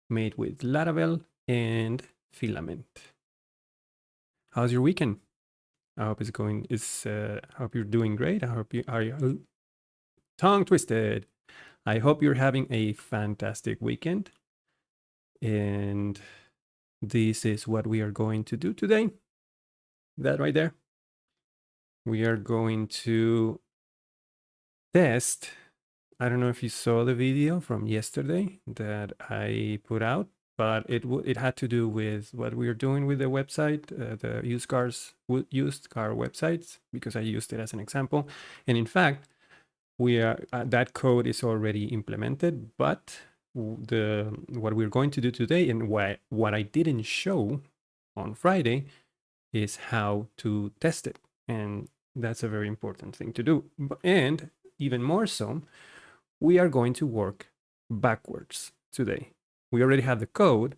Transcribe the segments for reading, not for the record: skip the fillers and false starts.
made with Laravel and Filament. How's your weekend? I hope it's going. I hope you're doing great. I hope you are tongue twisted. I hope you're having a fantastic weekend. And this is what we are going to do today. That right there. We are going to test. I don't know if you saw the video from yesterday that I put out, but it had to do with what we are doing with the website, the used car websites, because I used it as an example. And in fact, we are that code is already implemented, but what we're going to do today and what I didn't show on Friday is how to test it, and that's a very important thing to do. And even more so, we are going to work backwards today. We already have the code,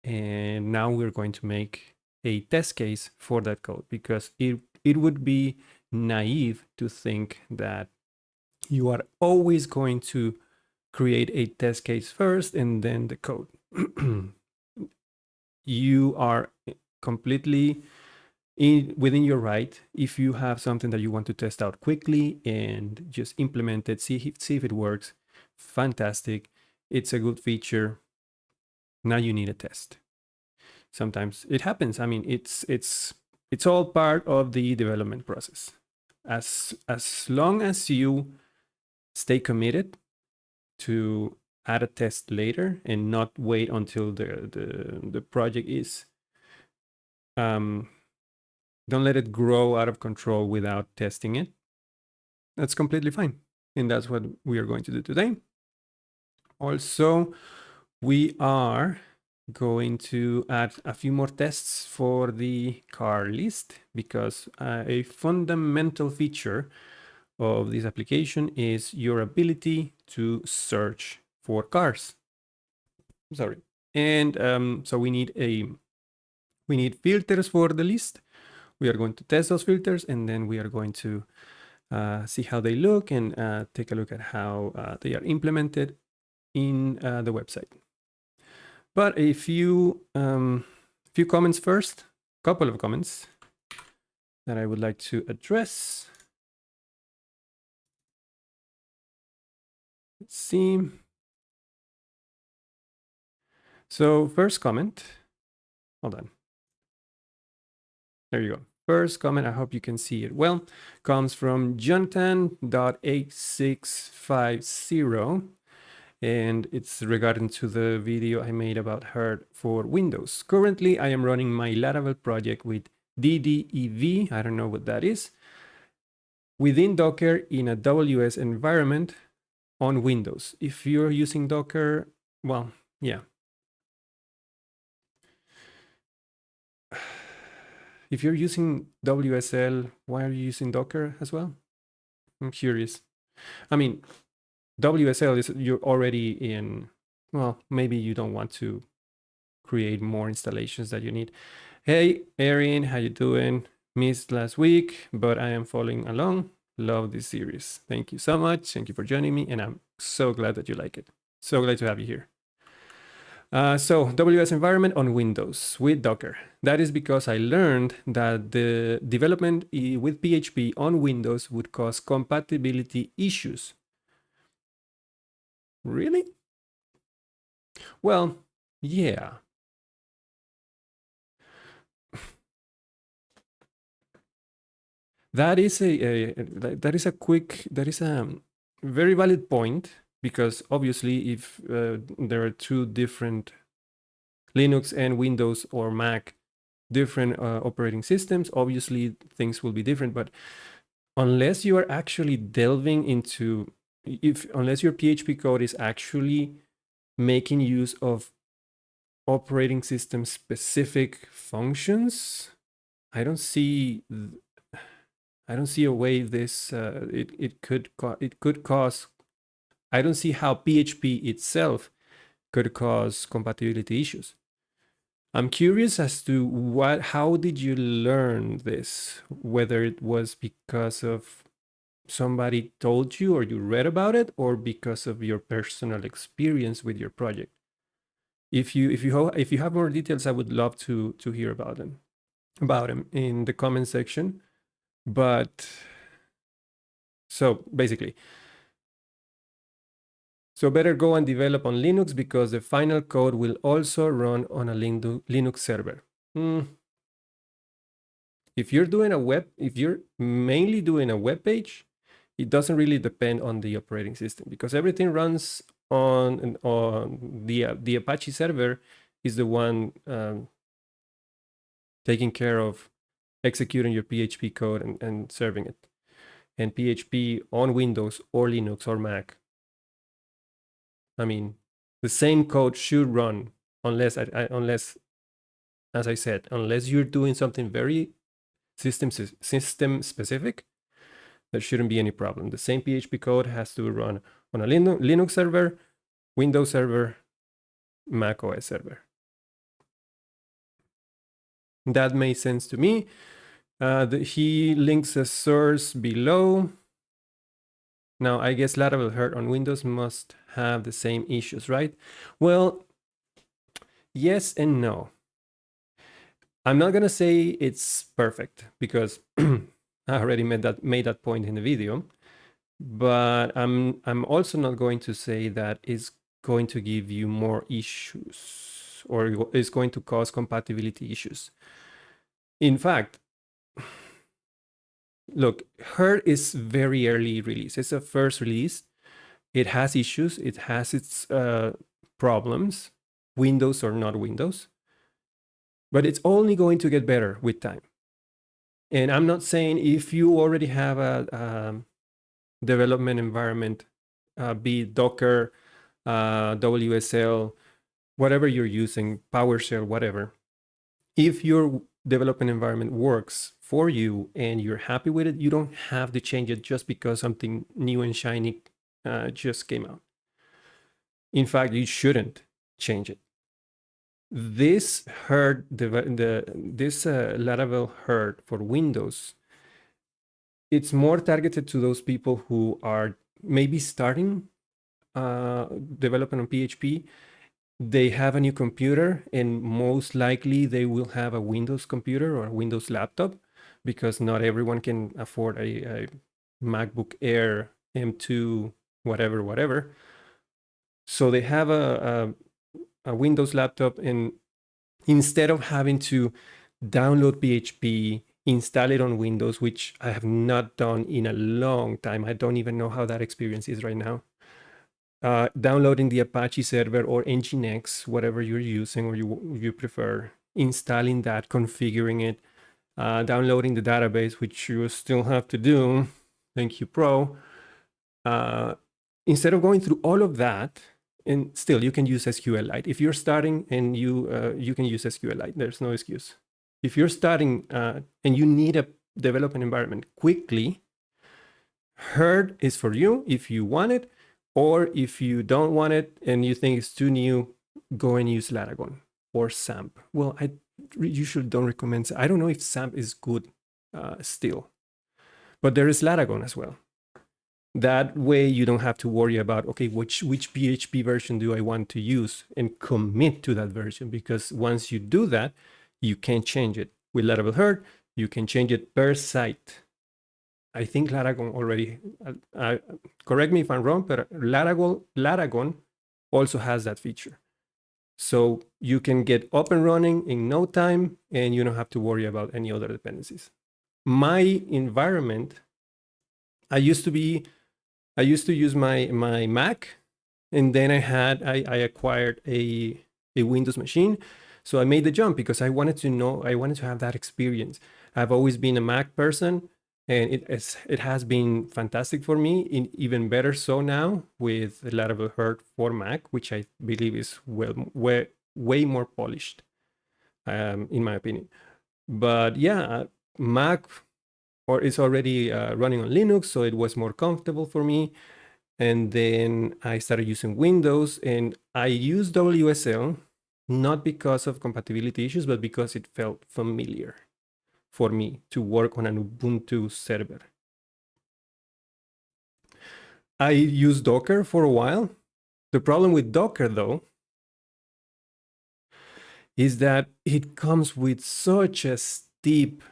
and now we're going to make a test case for that code, because it would be naive to think that you are always going to create a test case first and then the code. You are completely within your right if you have something that you want to test out quickly and just implement it, see if it works. Fantastic. It's a good feature. Now you need a test. Sometimes it happens. I mean, it's all part of the development process. As long as you stay committed to add a test later and not wait until the project is don't let it grow out of control without testing it. That's completely fine. And that's what we are going to do today. Also, we are going to add a few more tests for the car list, because a fundamental feature of this application is your ability to search for cars. Sorry. And so we need filters for the list. We are going to test those filters, and then we are going to see how they look and take a look at how they are implemented in the website. But a few comments first, couple of comments that I would like to address. Let's see. So first comment, hold on. There you go. First comment, I hope you can see it well, comes from Jonathan.8650, and it's regarding to the video I made about HERD for Windows. Currently, I am running my Laravel project with DDEV, I don't know what that is, within Docker in a WS environment on Windows. If you're using Docker, well, yeah. If you're using WSL, why are you using Docker as well? I'm curious. I mean, WSL is you're already in, well, maybe you don't want to create more installations that you need. Hey, Erin, how you doing? Missed last week, but I am following along. Love this series. Thank you so much. Thank you for joining me, and I'm so glad that you like it. So glad to have you here. So WS environment on Windows with Docker. That is because I learned that the development with PHP on Windows would cause compatibility issues. Really? Well, yeah. That is a very valid point, because obviously if there are two different Linux and Windows or Mac, different operating systems, obviously things will be different. But unless you are actually delving into, unless your PHP code is actually making use of operating system specific functions, I don't see a way this it could cause. I don't see how PHP itself could cause compatibility issues. I'm curious as to how did you learn this? Whether it was because of somebody told you or you read about it, or because of your personal experience with your project. If you have more details, I would love to hear about them in the comment section. But so basically, so better go and develop on Linux because the final code will also run on a Linux server. If you're mainly doing a web page, it doesn't really depend on the operating system because everything runs on the Apache server is the one taking care of executing your PHP code and serving it. And PHP on Windows or Linux or Mac, I mean, the same code should run unless, as I said, unless you're doing something very system specific, there shouldn't be any problem. The same PHP code has to run on a Linux server, Windows server, Mac OS server. That makes sense to me. He links a source below. Now, I guess Laravel Heart on Windows must have the same issues, right? Well, yes and no. I'm not gonna say it's perfect because I already made that point in the video, but I'm also not going to say that it's going to give you more issues or is going to cause compatibility issues. In fact, look, Heart is very early release. It's a first release. It has issues. It has its problems, Windows or not Windows. But it's only going to get better with time. And I'm not saying if you already have a development environment, be it Docker, WSL, whatever you're using, PowerShell, whatever. If your development environment works for you and you're happy with it, you don't have to change it just because something new and shiny just came out. In fact, you shouldn't change it. This Laravel Heart for Windows, it's more targeted to those people who are maybe starting developing on PHP. They have a new computer and most likely they will have a Windows computer or a Windows laptop because not everyone can afford a MacBook Air M2, whatever. So they have a Windows laptop, and instead of having to download PHP, install it on Windows, which I have not done in a long time. I don't even know how that experience is right now. Downloading the Apache server or Nginx, whatever you're using or you prefer, installing that, configuring it, downloading the database, which you still have to do. Thank you, Pro. Instead of going through all of that, and still you can use SQLite. If you're starting and you can use SQLite, there's no excuse. If you're starting and you need a development environment quickly, Heart is for you if you want it, or if you don't want it and you think it's too new, go and use Laragon or SAMP. Well, I usually don't recommend. I don't know if SAMP is good still, but there is Laragon as well. That way you don't have to worry about, okay, which PHP version do I want to use and commit to that version, because once you do that, you can change it. With Laravel Heart, you can change it per site. I think Laragon already, correct me if I'm wrong, but Laragon also has that feature. So you can get up and running in no time and you don't have to worry about any other dependencies. My environment, I used to use my Mac, and then I acquired a Windows machine. So I made the jump because I wanted to have that experience. I've always been a Mac person, and it has been fantastic for me, even better so now with Laravel Heart for Mac, which I believe is way more polished, in my opinion. But yeah, Mac is already running on Linux, so it was more comfortable for me. And then I started using Windows, and I used WSL, not because of compatibility issues, but because it felt familiar for me to work on an Ubuntu server. I used Docker for a while. The problem with Docker, though, is that it comes with such a steep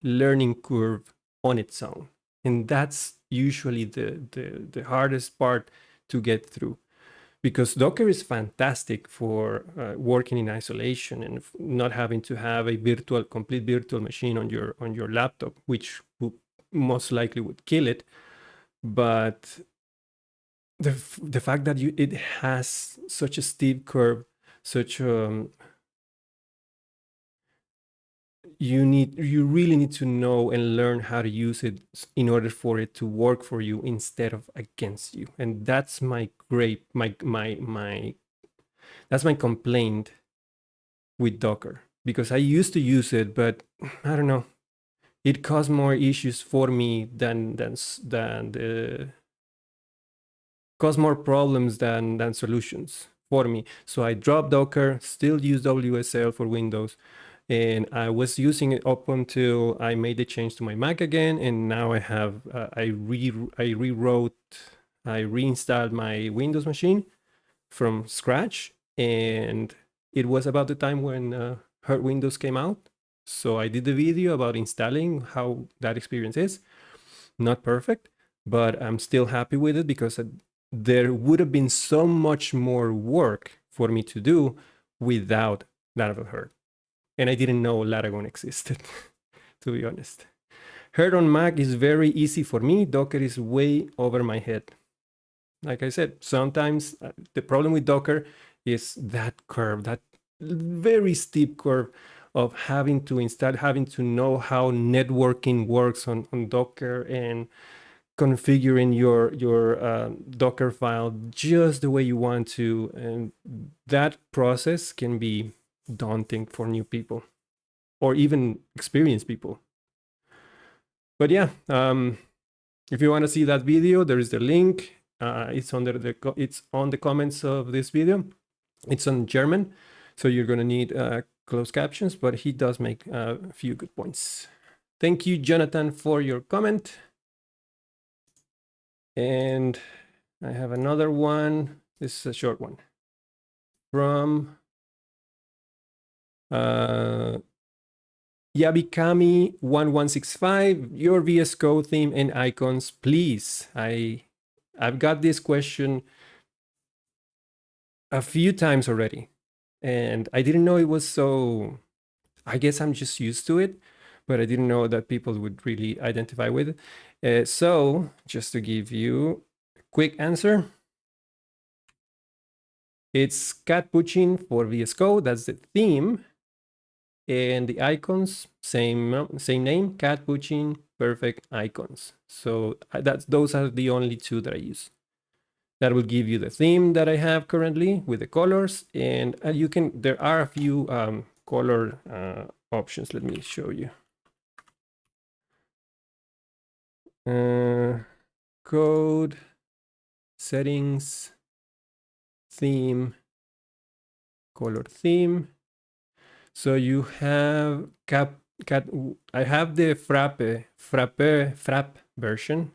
learning curve on its own. And that's usually the hardest part to get through, because Docker is fantastic for working in isolation and not having to have a complete virtual machine on your laptop, which most likely would kill it. But the fact that it has such a steep curve, such you really need to know and learn how to use it in order for it to work for you instead of against you. And that's my that's my complaint with Docker, because I used to use it, but I don't know, it caused more issues for me than caused more problems than solutions for me. So I dropped Docker, still use WSL for Windows, and I was using it up until I made the change to my Mac again. And now I have I reinstalled my Windows machine from scratch, and it was about the time when Hurt Windows came out. So I did the video about installing, how that experience is. Not perfect, but I'm still happy with it, because there would have been so much more work for me to do without Laravel Hurt. And I didn't know Laragon existed, to be honest. Hurt on Mac is very easy for me. Docker is way over my head. Like I said, sometimes the problem with Docker is that curve, that very steep curve of having to install, having to know how networking works on Docker, and configuring your Docker file just the way you want to. And that process can be daunting for new people or even experienced people. But yeah, if you want to see that video, there is the link. It's on the comments of this video. It's on German, so you're going to need closed captions, but he does make a few good points. Thank you, Jonathan, for your comment. And I have another one. This is a short one from Yabikami1165. Your VS Code theme and icons, please. I've got this question a few times already, and I didn't know it was so. I guess I'm just used to it, but I didn't know that people would really identify with it. So just to give you a quick answer, it's Cat Puchin for VS Code. That's the theme. And the icons, same name, Cat Puchin, perfect icons. So those are the only two that I use. That will give you the theme that I have currently with the colors. And there are a few color options. Let me show you. Code, settings, theme, color theme. So you have I have the Frappe version,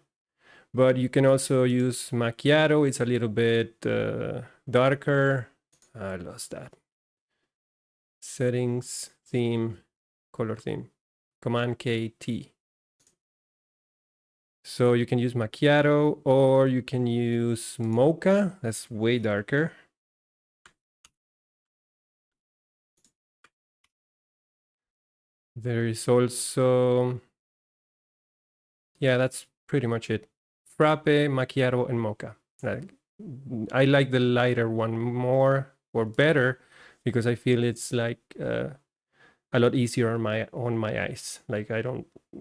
but you can also use Macchiato. It's a little bit darker. I lost that. Settings, theme, color theme, Command KT. So you can use Macchiato, or you can use Mocha. That's way darker. There is also, yeah, that's pretty much it. Frappe, Macchiato, and Mocha. I like the lighter one more, or better, because I feel it's like a lot easier on my eyes. Like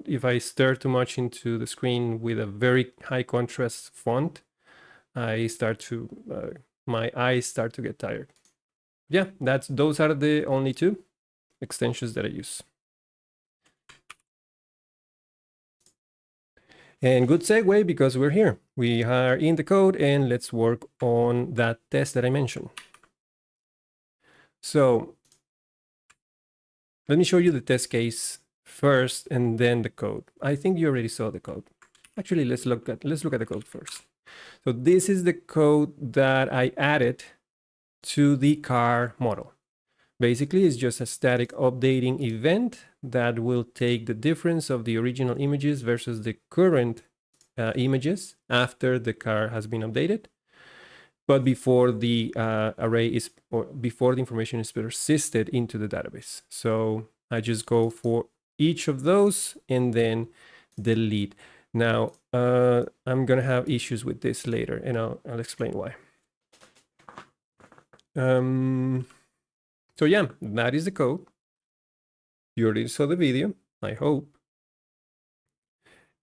if I stare too much into the screen with a very high contrast font, my eyes start to get tired. Yeah, those are the only two extensions that I use. And good segue, because we're here. We are in the code, and let's work on that test that I mentioned. So let me show you the test case first, and then the code. I think you already saw the code. Actually, let's look at the code first. So this is the code that I added to the car model. Basically, it's just a static updating event that will take the difference of the original images versus the current images after the car has been updated, but before the array is, or before the information is persisted into the database. So I just go for each of those and then delete. Now, I'm gonna have issues with this later, and I'll explain why. So yeah, that is the code. You already saw the video, I hope.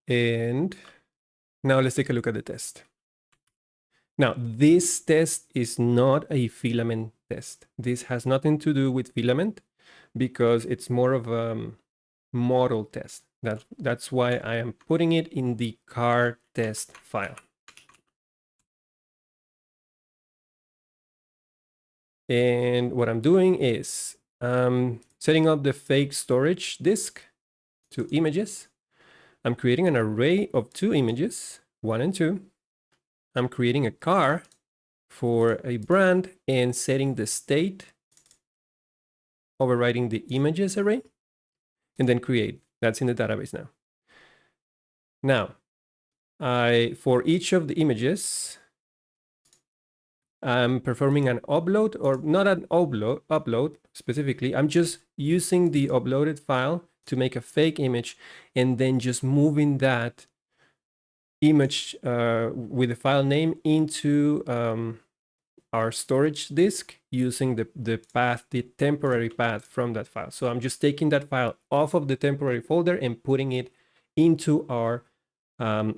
And now let's take a look at the test. Now, this test is not a filament test. This has nothing to do with filament because it's more of a model test. That's why I am putting it in the car test file. And what I'm doing is setting up the fake storage disk to images. I'm creating an array of 2 images, 1 and 2. I'm creating a car for a brand and setting the state, overriding the images array, and then create. That's in the database now. Now, for each of the images, I'm performing an upload, or not an upload specifically. I'm just using the uploaded file to make a fake image and then just moving that image with the file name into our storage disk using the path, the temporary path from that file. So I'm just taking that file off of the temporary folder and putting it into our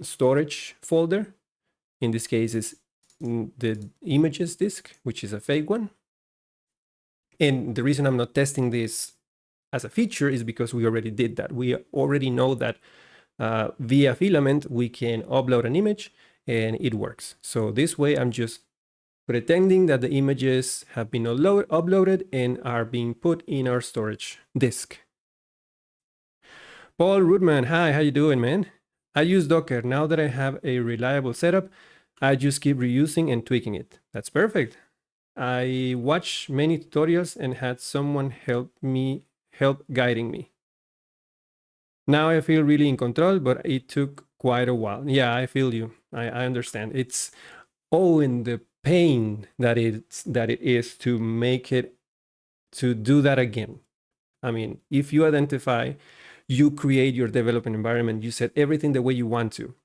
storage folder. In this case, is the images disk, which is a fake one. And the reason I'm not testing this as a feature is because we already did that. We already know that via Filament, we can upload an image and it works. So this way, I'm just pretending that the images have been uploaded and are being put in our storage disk. Paul Rudman, hi, how you doing, man? I use Docker. Now that I have a reliable setup, I just keep reusing and tweaking it. That's perfect. I watched many tutorials and had someone help guiding me. Now I feel really in control, but it took quite a while. Yeah, I feel you. I understand. It's all in the pain that it is to make it, to do that again. I mean, if you identify, you create your development environment, you set everything the way you want to,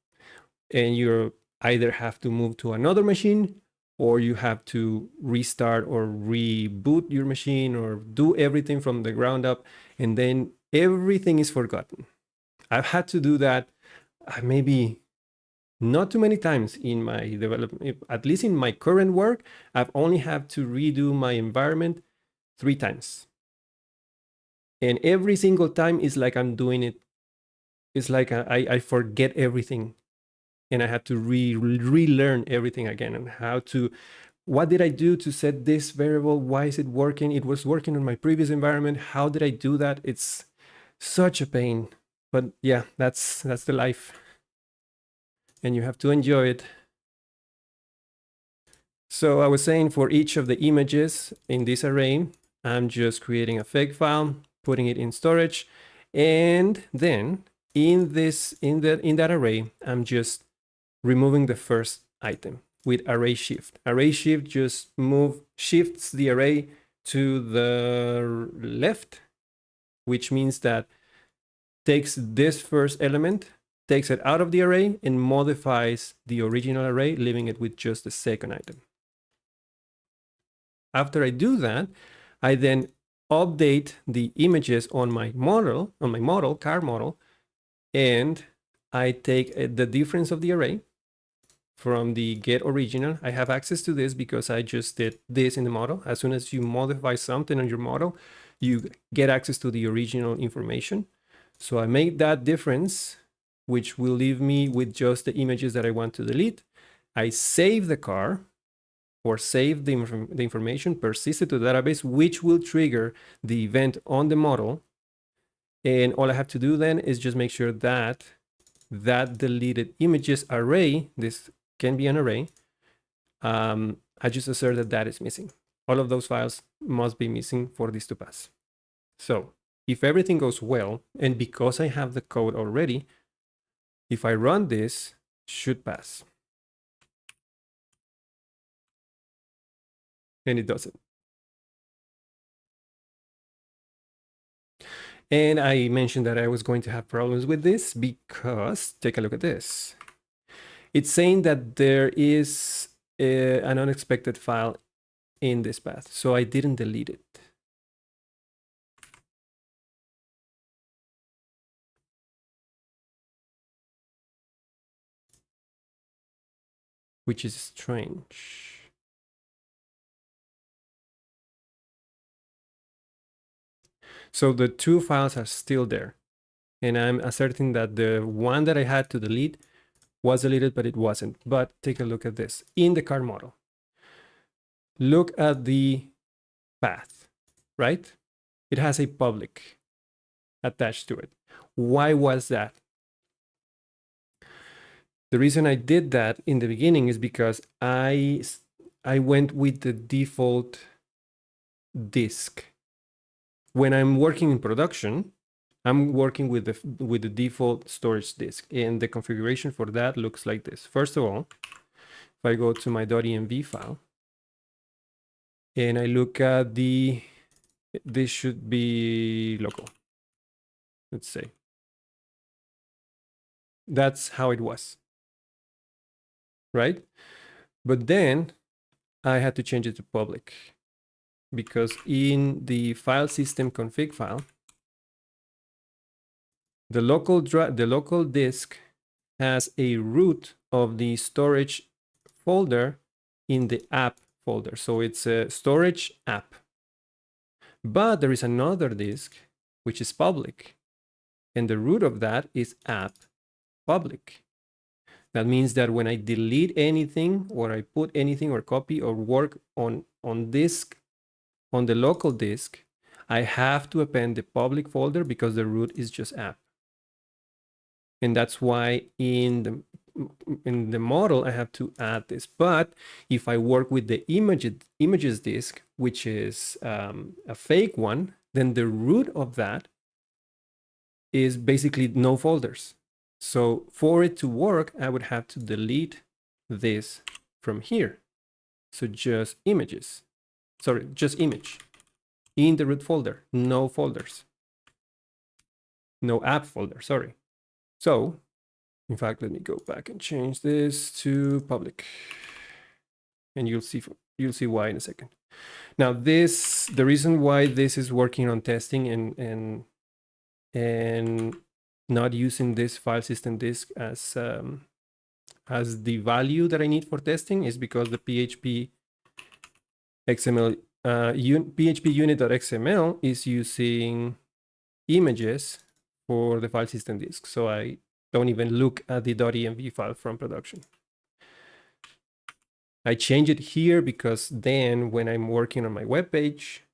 and you either have to move to another machine, or you have to restart or reboot your machine, or do everything from the ground up, and then everything is forgotten. I've had to do that maybe not too many times in my development. At least in my current work, I've only had to redo my environment 3 times. And every single time is like I'm doing it. It's like I forget everything. And I had to relearn everything again, and how to, what did I do to set this variable? Why is it working? It was working on my previous environment. How did I do that? It's such a pain. But yeah, that's the life. And you have to enjoy it. So I was saying, for each of the images in this array, I'm just creating a fake file, putting it in storage, and then in that array, I'm just removing the first item with array shift. Array shift just shifts the array to the left, which means that takes this first element, takes it out of the array, and modifies the original array, leaving it with just the second item. After I do that, I then update the images on my car model, and I take the difference of the array from the get original. I have access to this because I just did this in the model. As soon as you modify something on your model, you get access to the original information. So I made that difference, which will leave me with just the images that I want to delete. I save the car, or save the information, persist it to the database, which will trigger the event on the model. And all I have to do then is just make sure that that deleted images array, this can be an array, I just assert that that is missing. All of those files must be missing for this to pass. So if everything goes well, and because I have the code already, if I run this, should pass. And it doesn't. And I mentioned that I was going to have problems with this because, take a look at this. It's saying that there is an unexpected file in this path, so I didn't delete it. Which is strange. So the two files are still there. And I'm asserting that the one that I had to delete was deleted, but it wasn't. But take a look at this. In the card model, look at the path, right? It has a public attached to it. Why was that? The reason I did that in the beginning is because I went with the default disk. When I'm working in production, I'm working with the default storage disk, and the configuration for that looks like this. First of all, if I go to my .env file and I look at this should be local. Let's say that's how it was, right? But then I had to change it to public because in the file system config file, the local disk has a root of the storage folder in the app folder. So it's a storage app. But there is another disk which is public, and the root of that is app public. That means that when I delete anything, or I put anything, or copy, or work on disk, on the local disk, I have to append the public folder because the root is just app. And that's why in the model, I have to add this. But if I work with the images disk, which is a fake one, then the root of that is basically no folders. So for it to work, I would have to delete this from here. So just images, sorry, just image in the root folder, no folders, no app folder, sorry. So in fact, let me go back and change this to public, and you'll see why in a second. Now the reason why this is working on testing and not using this file system disk as the value that I need for testing is because the PHP XML PHP unit.xml is using images for the file system disk. So I don't even look at the .env file from production. I change it here because then when I'm working on my web page,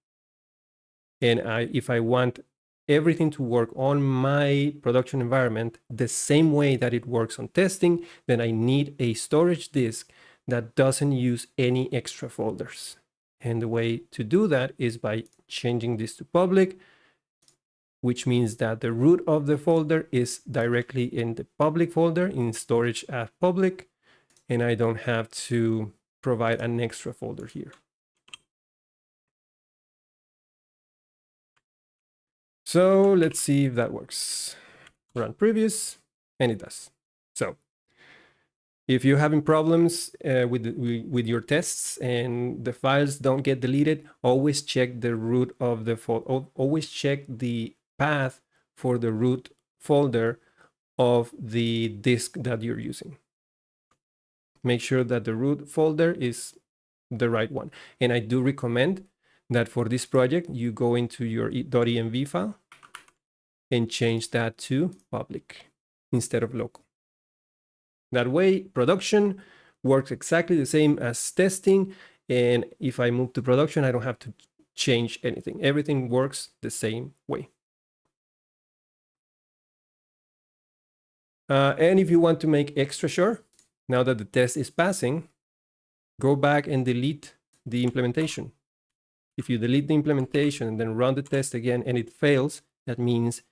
and if I want everything to work on my production environment the same way that it works on testing, then I need a storage disk that doesn't use any extra folders. And the way to do that is by changing this to public, which means that the root of the folder is directly in the public folder in storage as public, and I don't have to provide an extra folder here. So let's see if that works. Run previous, and it does. So if you're having problems with your tests and the files don't get deleted, always check the root of the folder. Always check the path for the root folder of the disk that you're using. Make sure that the root folder is the right one. And I do recommend that for this project, you go into your .env file and change that to public instead of local. That way, production works exactly the same as testing. And if I move to production, I don't have to change anything. Everything works the same way. And if you want to make extra sure, now that the test is passing, go back and delete the implementation. If you delete the implementation and then run the test again and it fails, that means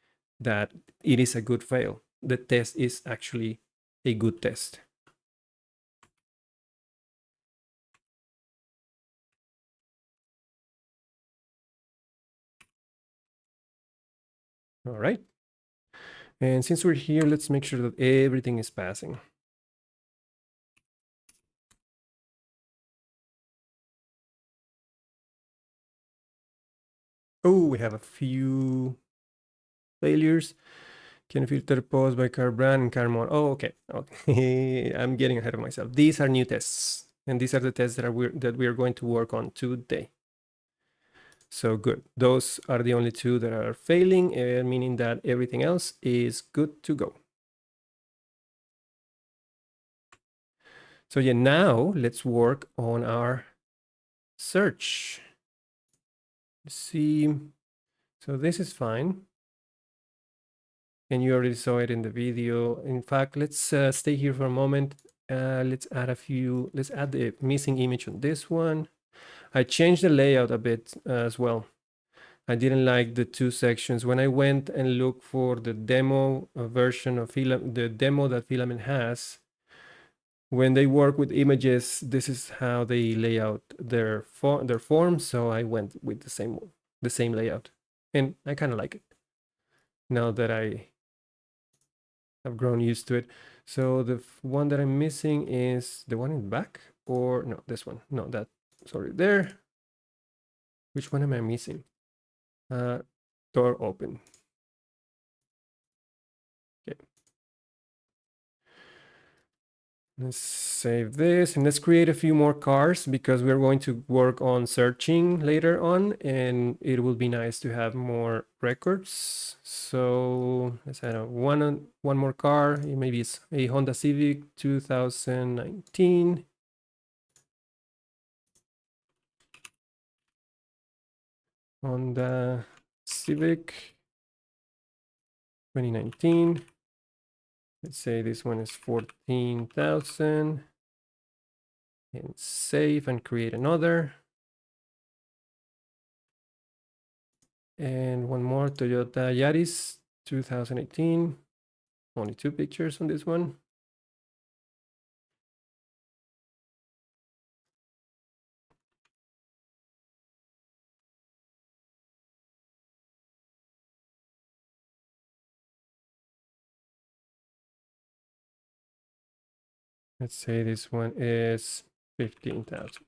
that it is a good fail. The test is actually a good test. All right. And since we're here, let's make sure that everything is passing. Oh, we have a few failures. Can filter post by car brand and car model. Oh, okay. Okay. I'm getting ahead of myself. These are new tests. And these are the tests that we are going to work on today. So good. Those are the only two that are failing, meaning that everything else is good to go. So yeah, now let's work on our search. Let's see. So this is fine. And you already saw it in the video. In fact, let's stay here for a moment. Let's add the missing image on this one. I changed the layout a bit as well. I didn't like the two sections. When I went and looked for the demo version of the demo that Filament has, when they work with images, this is how they lay out their form. So I went with the same layout, and I kind of like it now that I have grown used to it. So the one that I'm missing is the one in the back, or no, this one. No, that, sorry, there. Which one am I missing? Door open. Okay. Let's save this and let's create a few more cars because we're going to work on searching later on and it will be nice to have more records. So let's add one more car. Maybe it's a Honda Civic 2019. Honda Civic 2019. Let's say this one is 14,000. And save and create another. And one more Toyota Yaris 2018. Only 2 pictures on this one. Let's say this one is 15,000.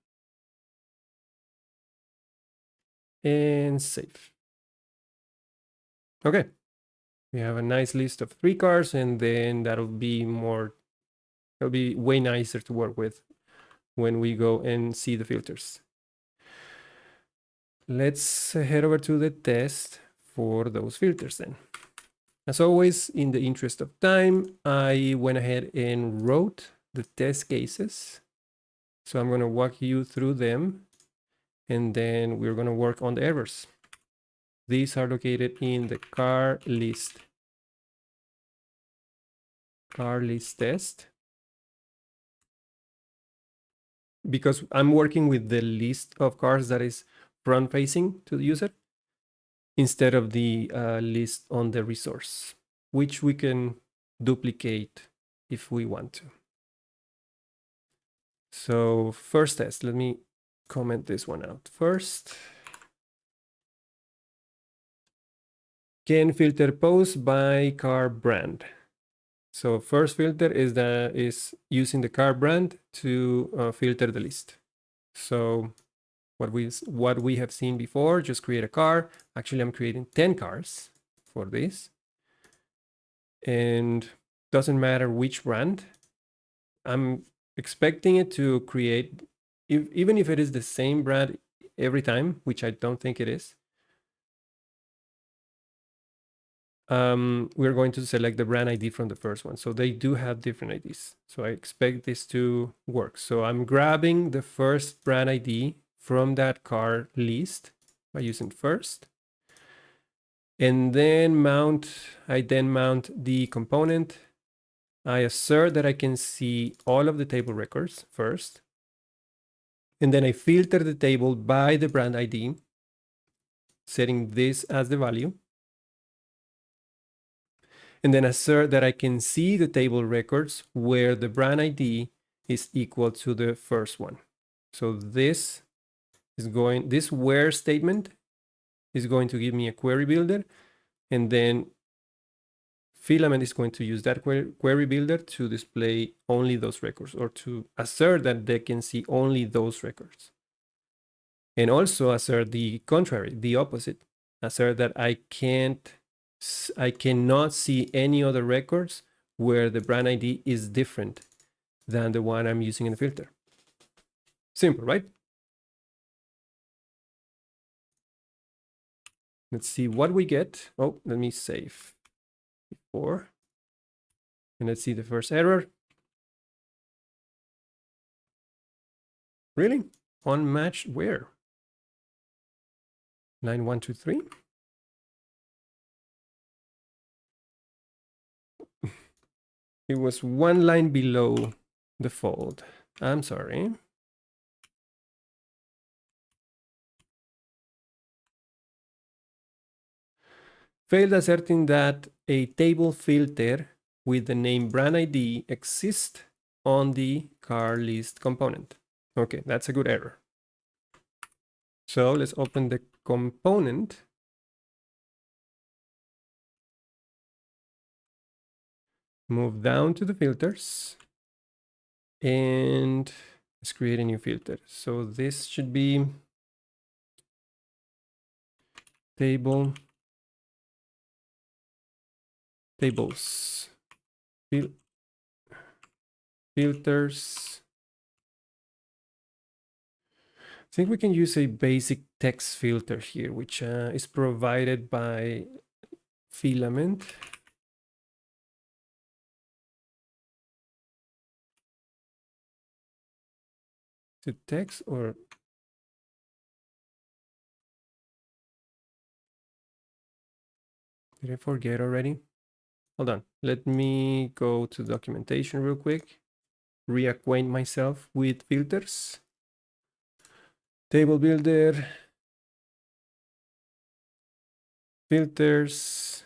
And save. Okay. We have a nice list of 3 cars and then that'll be way nicer to work with when we go and see the filters. Let's head over to the test for those filters then. As always, in the interest of time, I went ahead and wrote the test cases. So I'm going to walk you through them and then we're going to work on the errors. These are located in the car list test. Because I'm working with the list of cars that is front facing to the user instead of the list on the resource, which we can duplicate if we want to. So first test, let me comment this one out first. Can filter post by car brand. So first filter is using the car brand to filter the list. So what we have seen before, just create a car. Actually, I'm creating 10 cars for this. And doesn't matter which brand. I'm expecting it to create, even if it is the same brand every time, which I don't think it is. We're going to select the brand ID from the first one. So they do have different IDs. So I expect this to work. So I'm grabbing the first brand ID from that car list by using first. And then I then mount the component. I assert that I can see all of the table records first. And then I filter the table by the brand ID setting this as the value. And then assert that I can see the table records where the brand ID is equal to the first one. So this where statement is going to give me a query builder, and then Filament is going to use that query builder to display only those records, or to assert that they can see only those records. And also assert the contrary, the opposite. Assert that I cannot see any other records where the brand ID is different than the one I'm using in the filter. Simple, right? Let's see what we get. Oh, let me save before. And let's see the first error. Really? Unmatched where? Line 1, 2, 3. It was one line below the fold. I'm sorry. Failed asserting that a table filter with the name brand ID exists on the car list component. Okay, that's a good error. So let's open the component. Move down to the filters. And let's create a new filter. So this should be tables. Filters. I think we can use a basic text filter here, which is provided by Filament. Is it text or? Did I forget already? Hold on. Let me go to documentation real quick. Reacquaint myself with filters. Table builder. Filters.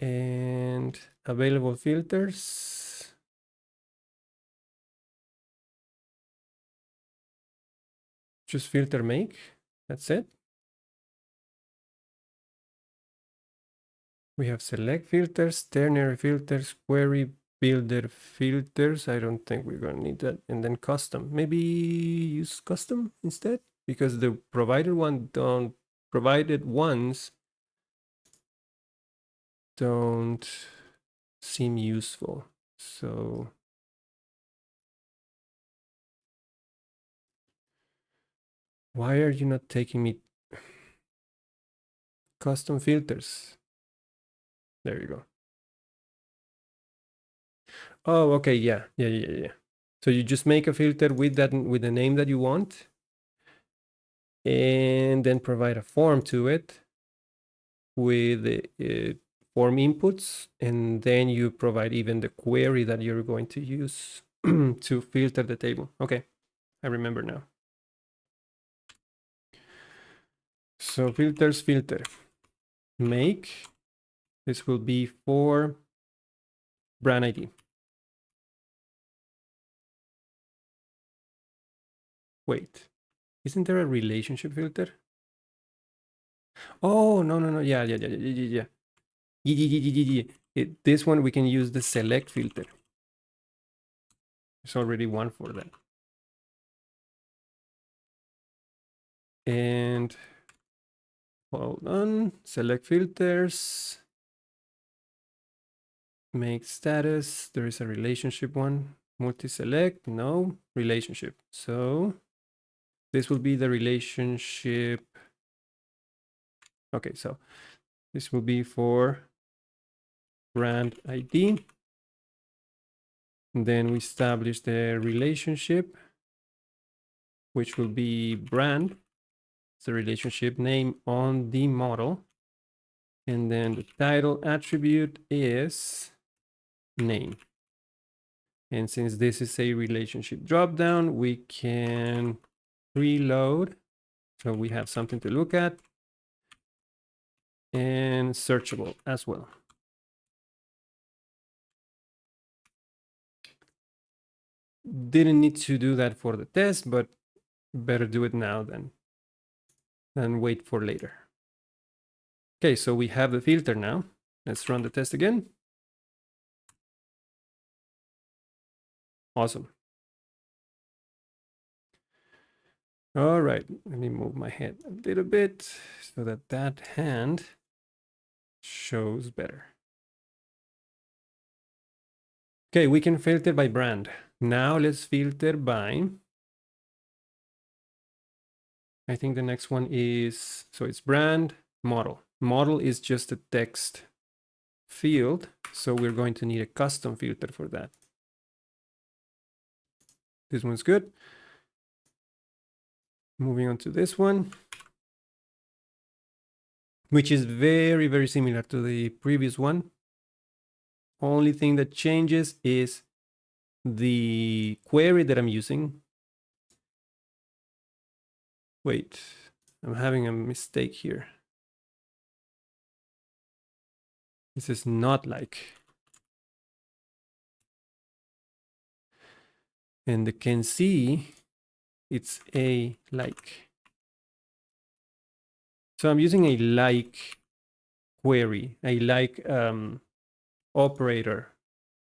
And available filters. Just filter make. That's it. We have select filters, ternary filters, query builder filters. I don't think we're going to need that. And then custom. Maybe use custom instead, because the provided ones don't seem useful. So why are you not taking me custom filters? There you go. Oh, okay, yeah. So you just make a filter with the name that you want, and then provide a form to it with form inputs, and then you provide even the query that you're going to use to filter the table. Okay, I remember now. So filters filter. Make. This will be for brand ID. Wait, isn't there a relationship filter? Oh, no. Yeah. This one we can use the select filter. There's already one for that. And hold on, select filters. Make status. There is a relationship one. Multi-select, no, relationship. So this will be the relationship. Okay, so this will be for brand ID. And then we establish the relationship, which will be brand. It's the relationship name on the model. And then the title attribute is name. And since this is a relationship dropdown, we can preload So we have something to look at, and searchable as well. Didn't need to do that for the test, but better do it now than wait for later. Okay, so we have the filter now. Let's run the test again. Awesome. All right, let me move my head a little bit so that that hand shows better. Okay, we can filter by brand. Now let's filter by, I think the next one is, so it's brand, model. Model is just a text field, so we're going to need a custom filter for that. This one's good. Moving on to this one, which is very, very similar to the previous one. Only thing that changes is the query that I'm using. Wait, I'm having a mistake here. This is not like. And the can see, it's a like. So I'm using a like query, a like operator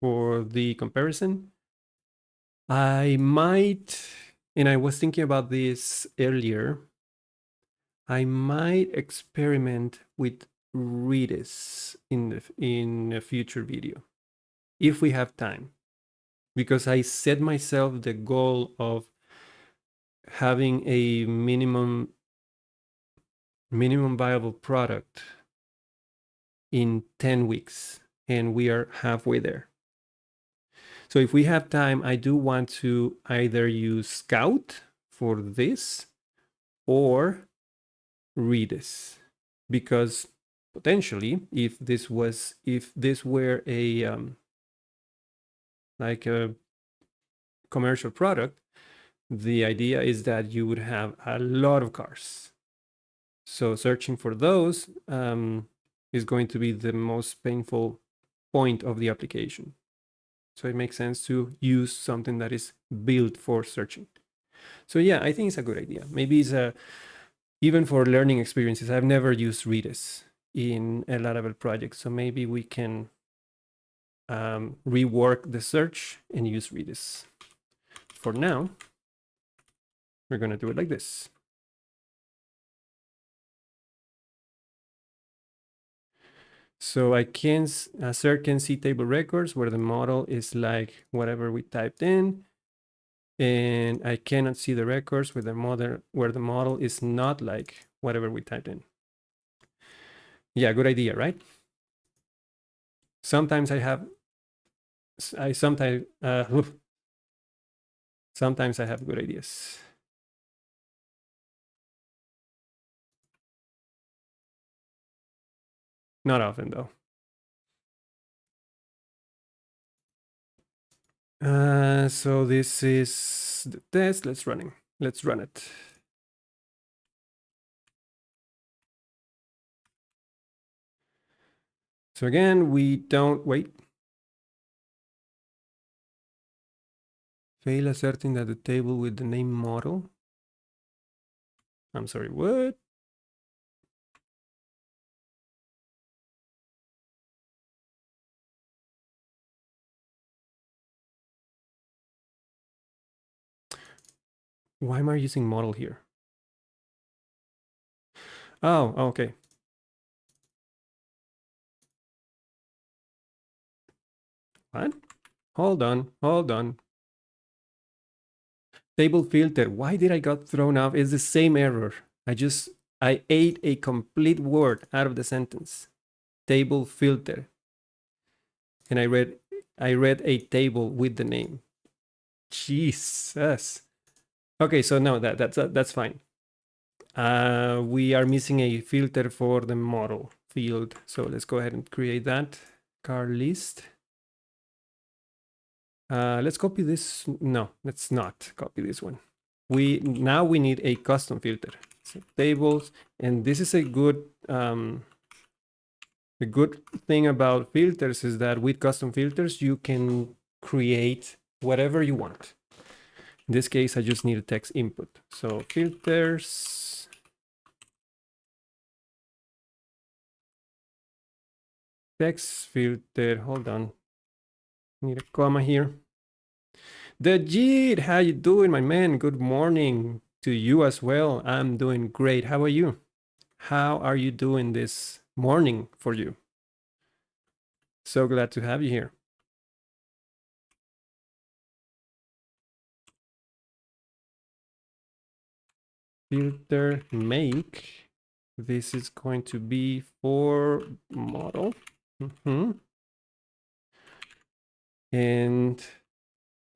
for the comparison. I might, and I was thinking about this earlier, I might experiment with Redis in a future video, if we have time, because I set myself the goal of having a minimum viable product in 10 weeks, and we are halfway there. So if we have time, I do want to either use Scout for this or Redis, because potentially, if this were a like a commercial product, the idea is that you would have a lot of cars. So searching for those is going to be the most painful point of the application. So it makes sense to use something that is built for searching. So yeah, I think it's a good idea. Maybe it's even for learning experiences. I've never used Redis in a Laravel project, so maybe we can rework the search and use Redis. For now, we're going to do it like this. So I can assert can see table records where the model is like whatever we typed in, and I cannot see the records with the model where the model is not like whatever we typed in. Yeah, good idea, right? Sometimes sometimes I have good ideas. Not often though. So this is the test. Let's run it. So again, we don't wait. Fail asserting that the table with the name model. I'm sorry, what? Why am I using model here? Oh, okay. What? Hold on. Table filter. Why did I got thrown off? It's the same error. I ate a complete word out of the sentence. Table filter. And I read a table with the name. Jesus. Okay, so no, that's fine. We are missing a filter for the model field. So let's go ahead and create that. Car list. Let's copy this. No, let's not copy this one. Now we need a custom filter. So tables, and this is a good thing about filters is that with custom filters, you can create whatever you want. In this case, I just need a text input. So filters, text filter, hold on. Need a comma here. Dajit, how you doing, my man? Good morning to you as well. I'm doing great. How are you? How are you doing this morning for you? So glad to have you here. Filter make. This is going to be for model. And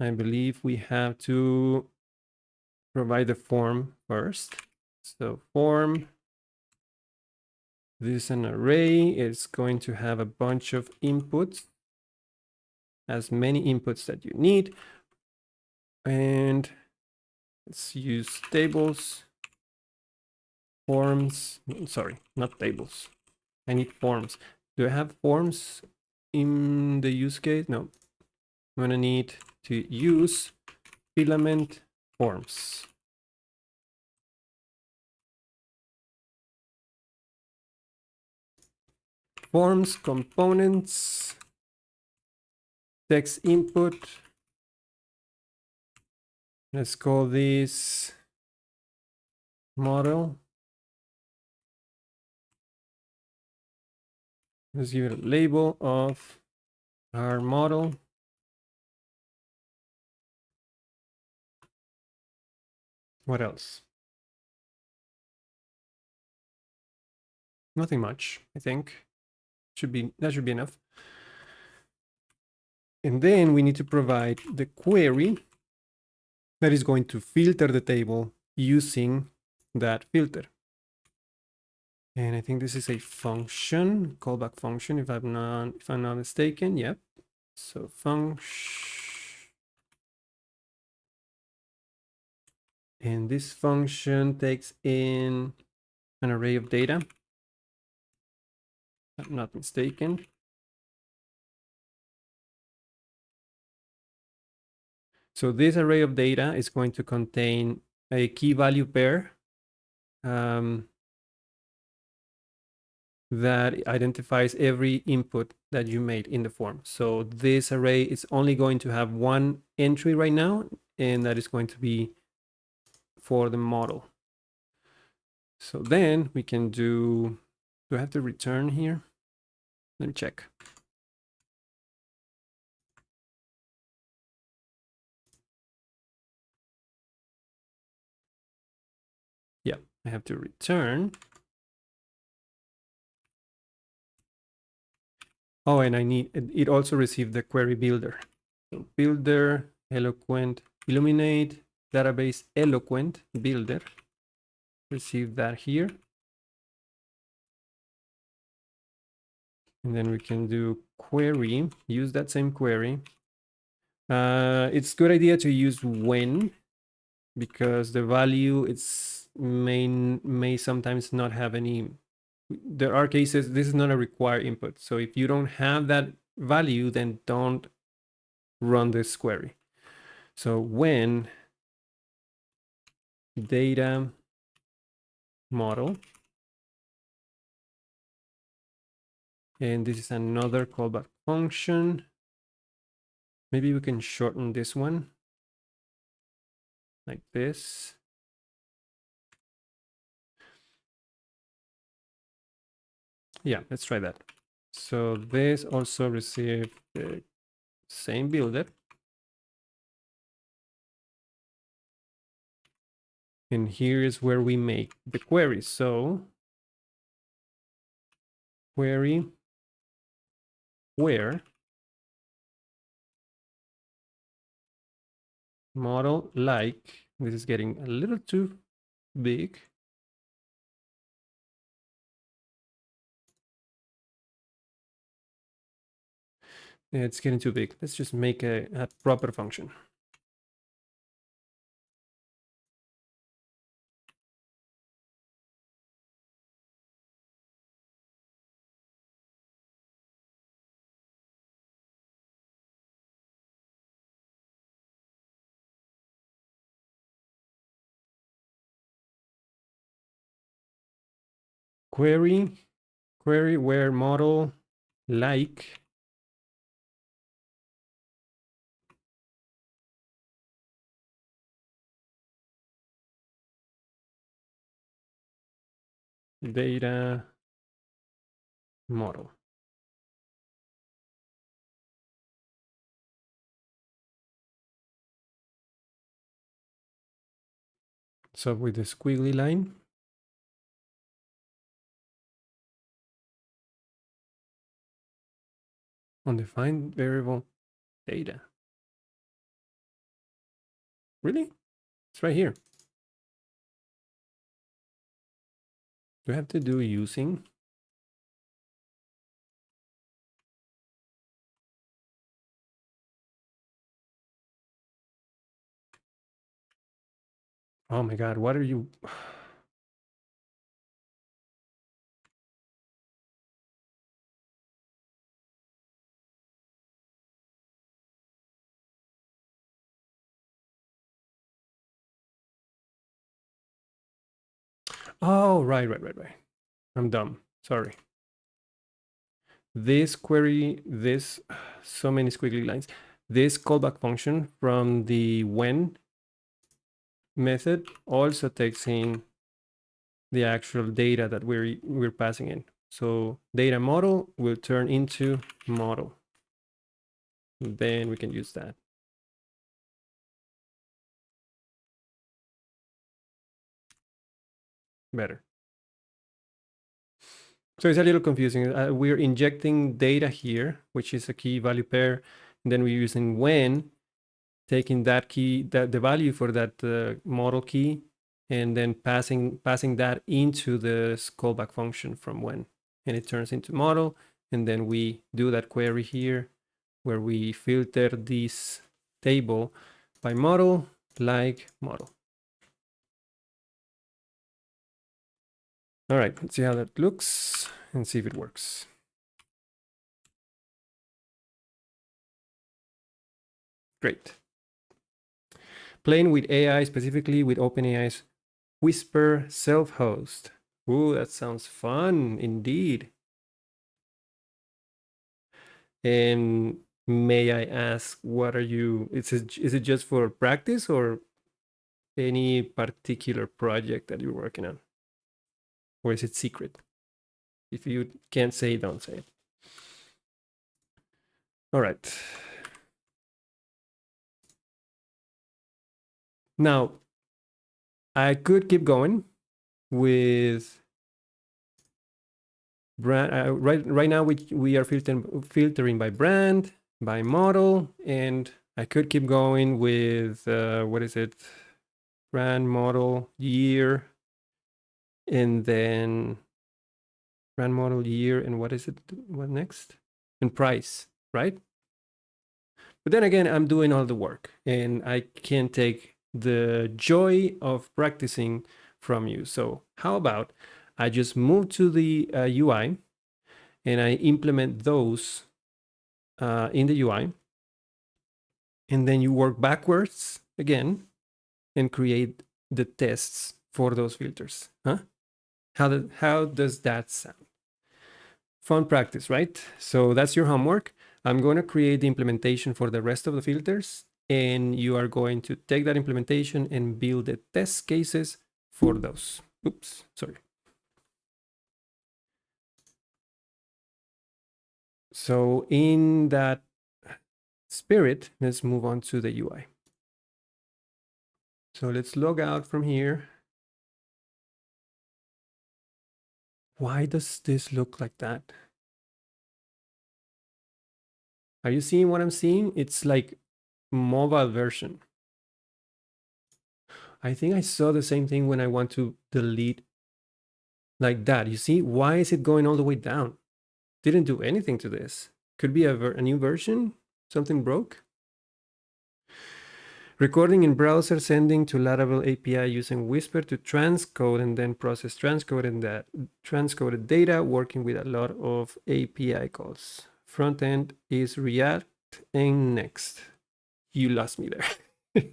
I believe we have to provide the form first. So form, this is an array. It's going to have a bunch of inputs, as many inputs that you need. And let's use tables, forms, sorry, not tables. I need forms. Do I have forms in the use case? No. I'm gonna need to use filament forms. Forms components, text input. Let's call this model. Let's give it a label of our model. What else? Nothing much, I think. That should be enough. And then we need to provide the query that is going to filter the table using that filter. And I think this is a function, callback function, if I'm not mistaken. Yep. So function, and this function takes in an array of data. If I'm not mistaken. So this array of data is going to contain a key value pair that identifies every input that you made in the form. So this array is only going to have one entry right now, and that is going to be for the model. So then we can do I have to return here? Let me check. Yeah, I have to return. Oh, and I need, it also received the query builder. So builder, eloquent, illuminate, database, eloquent, builder. Receive that here. And then we can do query, use that same query. It's a good idea to use when, because the value may sometimes not have any. There are cases, this is not a required input. So if you don't have that value, then don't run this query. So when data model, and this is another callback function. Maybe we can shorten this one like this. Yeah, let's try that. So this also received the same builder. And here is where we make the query. So query where model like, this is getting a little too big. It's getting too big. Let's just make a proper function. query where model like data model. So with the squiggly line, undefined variable data. Really? It's right here. Do I have to do using? Oh my God, what are you? Oh, right. I'm dumb. Sorry. This query, this, so many squiggly lines. This callback function from the when method also takes in the actual data that we're passing in. So data model will turn into model. Then we can use that. Better. So it's a little confusing. We're injecting data here, which is a key value pair. And then we're using when, taking that key, the value for that model key, and then passing that into the callback function from when. And it turns into model. And then we do that query here where we filter this table by model, like model. All right, let's see how that looks and see if it works. Great. Playing with AI, specifically with OpenAI's Whisper self-host. Ooh, that sounds fun indeed. And may I ask, what are you, is it just for practice or any particular project that you're working on? Or is it secret? If you can't say, don't say it. All right. Now, I could keep going with brand. Right now, we are filtering by brand, by model, and I could keep going with what is it? Brand, model, year, and then brand, model, year, and what is it? What next? And price, right? But then again, I'm doing all the work, and I can't take the joy of practicing from you. So how about I just move to the UI and I implement those in the UI, and then you work backwards again and create the tests for those filters. Huh? How does that sound? Fun practice, right? So that's your homework. I'm going to create the implementation for the rest of the filters, and you are going to take that implementation and build the test cases for those. Oops, sorry. So in that spirit, let's move on to the UI. So let's log out from here. Why does this look like that? Are you seeing what I'm seeing? It's like mobile version. I think I saw the same thing when I want to delete like that. You see, why is it going all the way down? Didn't do anything to this. Could be a new version. Something broke. Recording in browser, sending to Laravel API using Whisper to transcode and then process transcode and that transcoded data, working with a lot of API calls. Front end is React and Next. You lost me there.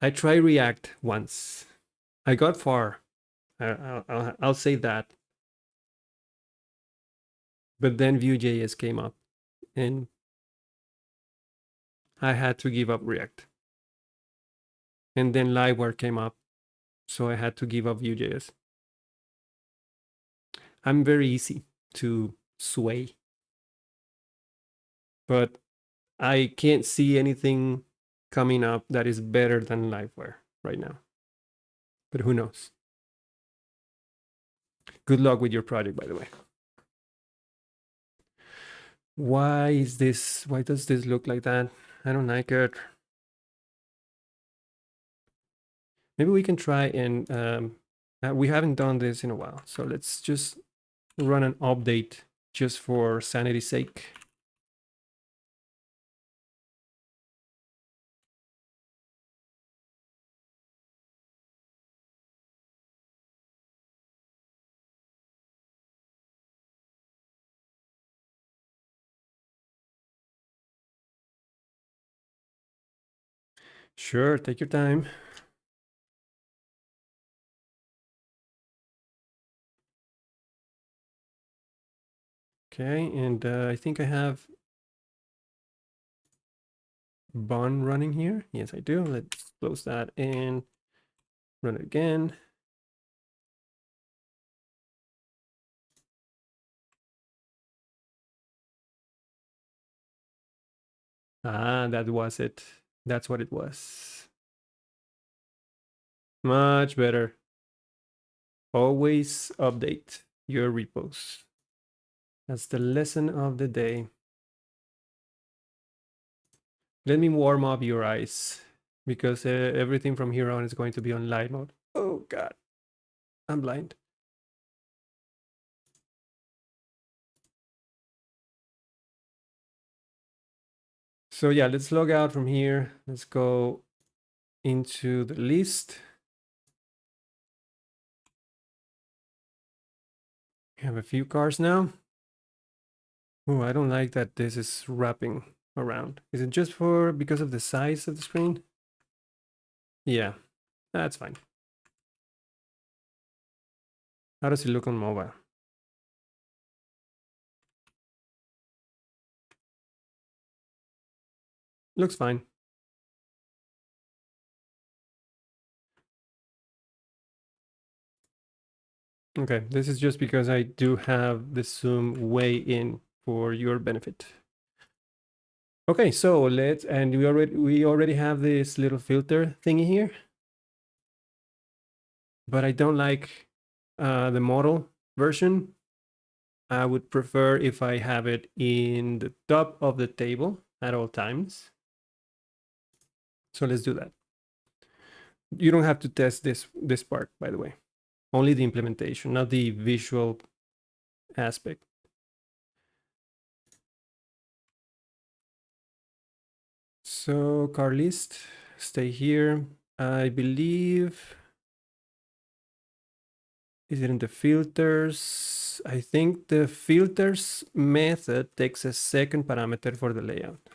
I tried React once. I got far. I'll say that. But then Vue.js came up and I had to give up React. And then Livewire came up, so I had to give up Vue.js. I'm very easy to sway, but I can't see anything coming up that is better than Livewire right now. But who knows? Good luck with your project, by the way. Why does this look like that? I don't like it. Maybe we can try and we haven't done this in a while. So let's just run an update just for sanity's sake. Sure, take your time. Okay, and I think I have Bun running here. Yes, I do. Let's close that and run it again. Ah, that was it. That's what it was. Much better. Always update your repos. That's the lesson of the day. Let me warm up your eyes because everything from here on is going to be on light mode. Oh God, I'm blind. So yeah, let's log out from here. Let's go into the list. We have a few cars now. Oh, I don't like that this is wrapping around. Is it just because of the size of the screen? Yeah, that's fine. How does it look on mobile? Looks fine. Okay, this is just because I do have the zoom way in for your benefit. Okay, so we already have this little filter thingy here, but I don't like the model version. I would prefer if I have it in the top of the table at all times. So let's do that. You don't have to test this part, by the way. Only the implementation, not the visual aspect. So car list, stay here. I believe, is it in the filters? I think the filters method takes a second parameter for the layout.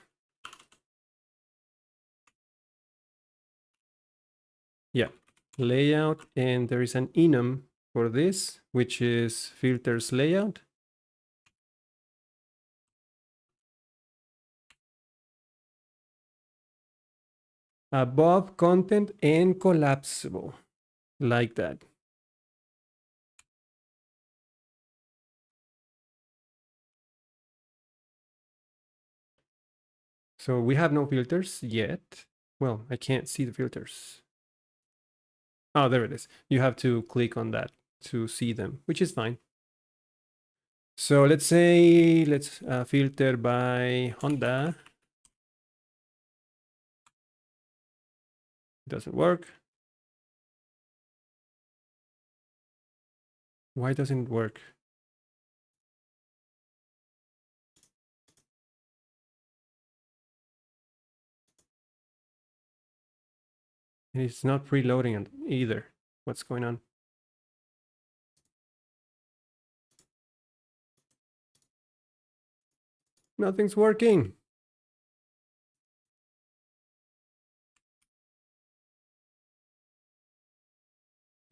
Yeah, layout, and there is an enum for this, which is filters layout. Above content and collapsible, like that. So we have no filters yet. Well, I can't see the filters. Oh, there it is. You have to click on that to see them, which is fine. So let's say, let's filter by Honda. Doesn't work. Why doesn't it work? And it's not preloading either. What's going on? Nothing's working.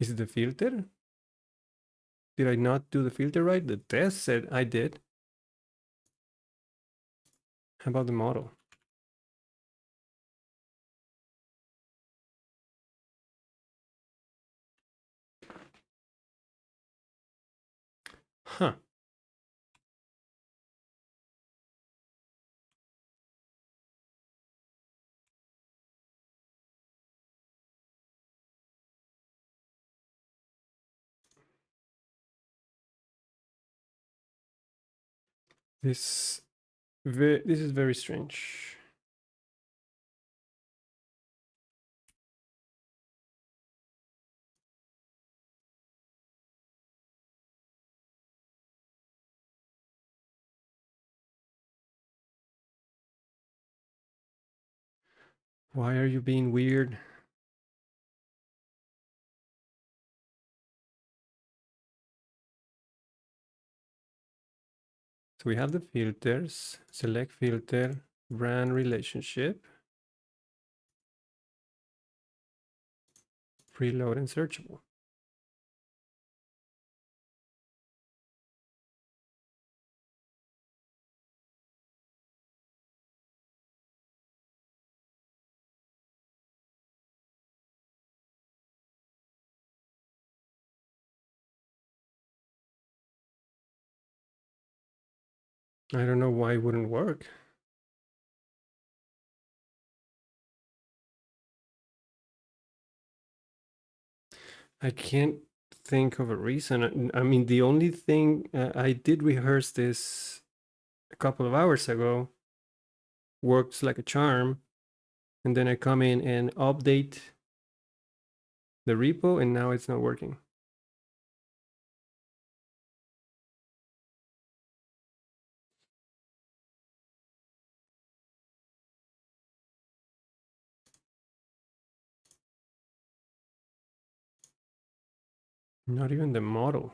Is it the filter? Did I not do the filter right? The test said I did. How about the model? Huh. This is very strange. Why are you being weird? So we have the filters, select filter, brand relationship, preload and searchable. I don't know why it wouldn't work. I can't think of a reason. I mean, the only thing I did rehearse this a couple of hours ago, works like a charm, and then I come in and update the repo, and now it's not working. Not even the model.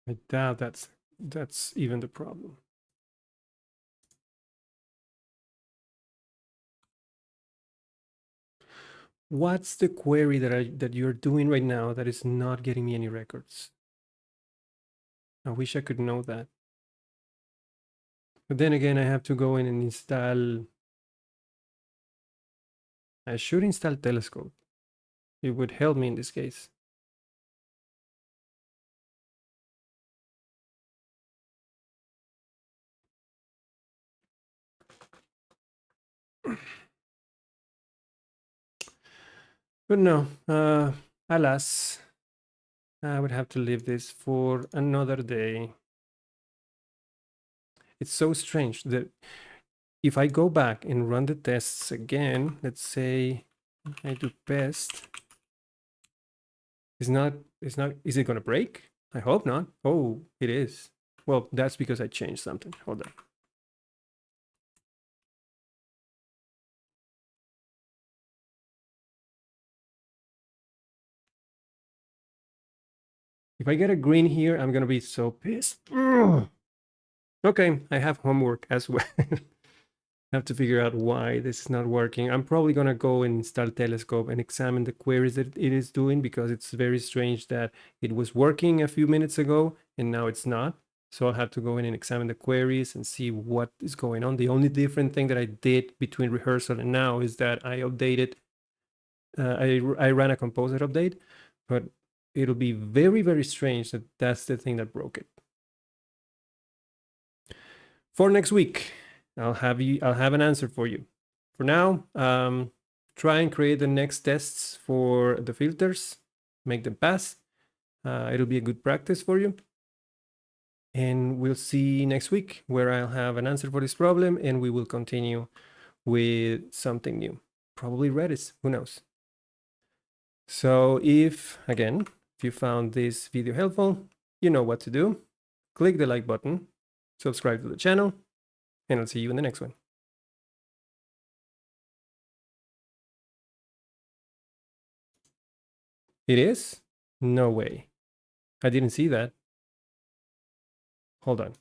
I doubt that's even the problem. What's the query that you're doing right now that is not getting me any records? I wish I could know that. But then again, I have to go in and install. I should install Telescope. It would help me in this case. But no, alas, I would have to leave this for another day. It's so strange that if I go back and run the tests again, let's say I do pest, is it going to break? I hope not. Oh, it is. Well, that's because I changed something. Hold on. If I get a green here, I'm going to be so pissed. Ugh. Okay, I have homework as well. Have to figure out why this is not working. I'm probably going to go and install Telescope and examine the queries that it is doing, because it's very strange that it was working a few minutes ago and now it's not. So I'll have to go in and examine the queries and see what is going on. The only different thing that I did between rehearsal and now is that I updated, I ran a composer update, but it'll be very, very strange that that's the thing that broke it. For next week, I'll have an answer for you. For now, try and create the next tests for the filters, make them pass. It'll be a good practice for you. And we'll see next week where I'll have an answer for this problem, and we will continue with something new. Probably Redis, who knows? So if you found this video helpful, you know what to do. Click the like button, subscribe to the channel, and I'll see you in the next one. It is? No way. I didn't see that. Hold on.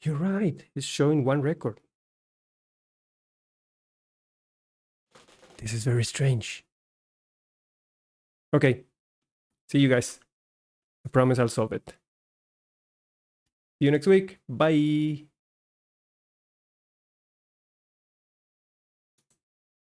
You're right. It's showing one record. This is very strange. Okay. See you guys. I promise I'll solve it. See you next week. Bye.